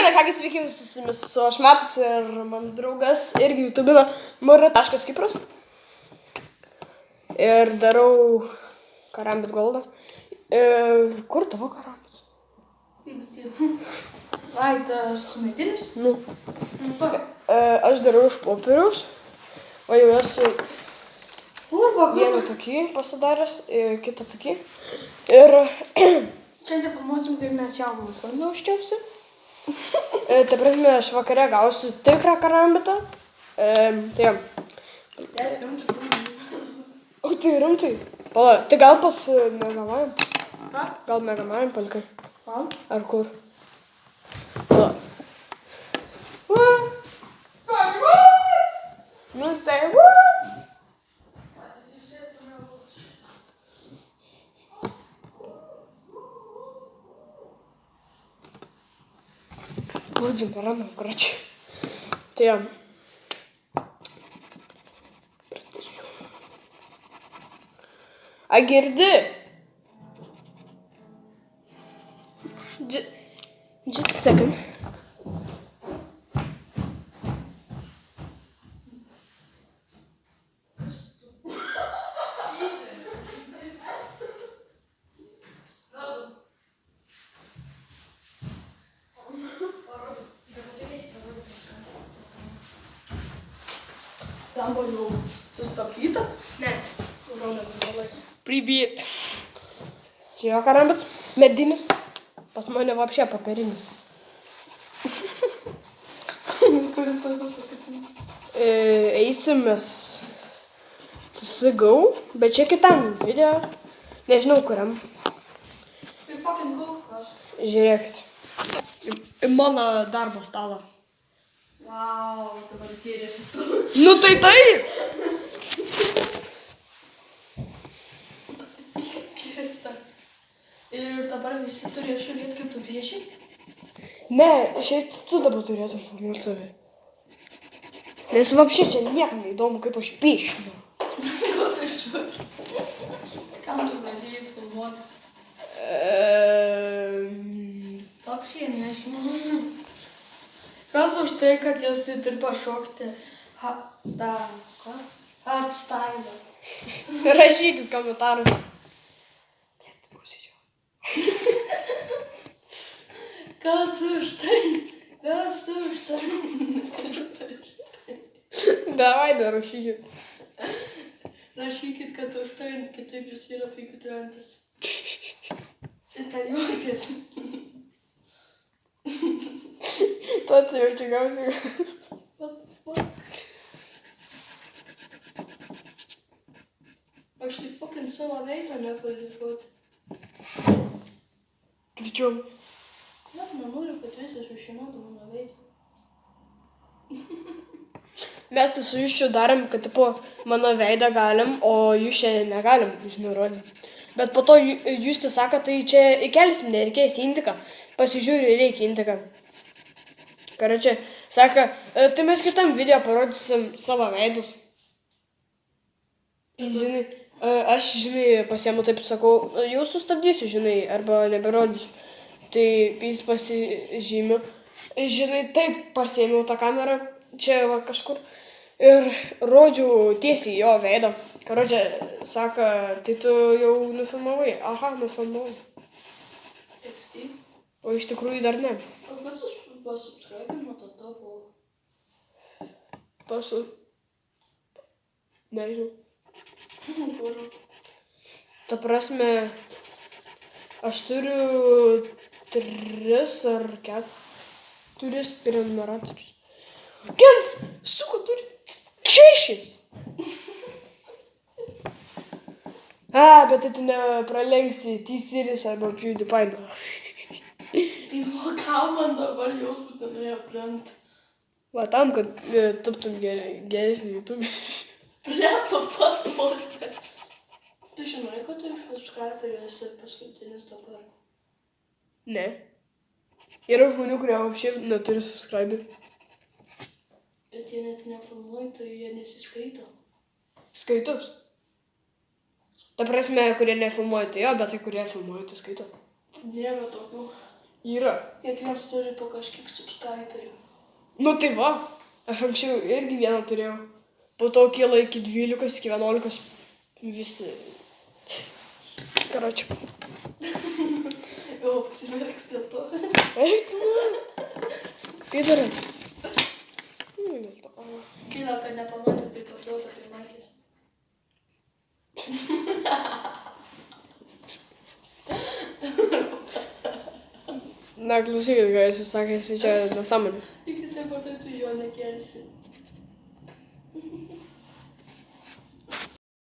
dieną, kągi sveiki visus su aš Matas ir mano draugas irgi YouTube'ino Mura.Kipras. Ir darau karambit goldą. Kur tavo karambit? Ai, tas medinis? Nu. Aš darau iš popieriaus, o jau esu vieną tokį pasidaręs, kitą tokį. Ir šiandien filmuosim, kaip mes jaunos vandą užčiapsi. Tai prasme, aš vakare gausiu tikrą karambitą. Tai o tai rimtai. Pala, tai gal pas Megamajam? Gal Megamajam palikai? Ar kur? Pala. Say what? Nu, say what? Будем рано, короче. Ты А girdi? Just a second. Там buvo sustabdyta? Ne. Привет. Čia jo karambits, medinis. Pas mane вообще popierinis. Kuris tas paskutinis? Eisim mes CSGO, bet čia kitam video. Nežinau kuriam. Tai fucking golfas. Žiūrėkit. Į mano darbo stalą. Vau, dabar gėrėsi stalą. Nu tai taip! Keista. Ir dabar visi turės žiūrėti, kaip tu pieši? Ne, šiaip tu dabar turėtum filmuoti save. Nes вообще čia niekam neįdomu, kaip aš piešiu. Ko tu žiūri? Kam tu pradėjai filmuoti? Toksai, nežinau. Kas už tai, kad jūs dirba šokti hardstyle? Rašykit komentarus. Kas už tai? Kas už tai? Davai, nerašykit. Rašykit, kad už tai, kitaip jūs yra figūtrantas. Ir ten juokės. To tai jau čia gausi. What the fuck? Aš tai fucking savo veidą nefotografuoti. Greičiau. Net nenoriu, kad visi sužinotų mano veidą. Mes tai su jūs čia darėm, kad tipo mano veidą galim, o jūs čia negalim, jūs nurodėm. Bet po to jūs tai sako, tai čia įkelsim, nereikės intiką. Pasižiūriu, reikia intiką. Karočią, sako, tai mes kitam video parodysim savo veidus. Žinai, aš, žinai, pasiemu taip sakau, jau sustabdysiu, žinai, arba neberodysiu. Tai jis pasižymiu. Žinai, taip pasiėmiau tą kamerą, čia va kažkur. Ir rodžiu tiesiai jo veidą. Karočią, sako, tai tu jau nufilmavai. Aha, nufilmavai. O iš tikrųjų dar ne. O kas pasubscribino to tavo? Nežinau. Ta prasme, aš turiu 3 ar 4 prenumeratorius. Kens, suko, turi 6. Bet tai tu nepralenksi T-Series arba PewDiePie. Tai ką man dabar jos būtinai aprent? Va tam, kad taptum geresnį YouTube. Plėto pat postą. Tu žinai, kad tu iš subscriberių esi paskutinis dabar? Ne. Yra žmonių, kurie šiaip neturi subscriberių. Bet jie net nefilmuoja, tai jie nesiskaito. Skaitos. Ta prasme, kurie nefilmuoja, tai jo, bet tai kurie filmuoja, tai skaito. Nėra tokių. Yra. Kiekvienas turi po kažkiek subscriberių. Nu tai va, aš anksčiau irgi vieną turėjau. Po to kilo iki 12, iki 11. Visi. Karočią. Jau pasimerks dėl to. Eik, nu. Pidarai. Nu, dėl to. Gaila, kad nepamatė, taip atrodo pirmakis. Na, klausykit, ką jis sakė, jis čia nesąmonė. Tik taip pat tu jo nekelsi.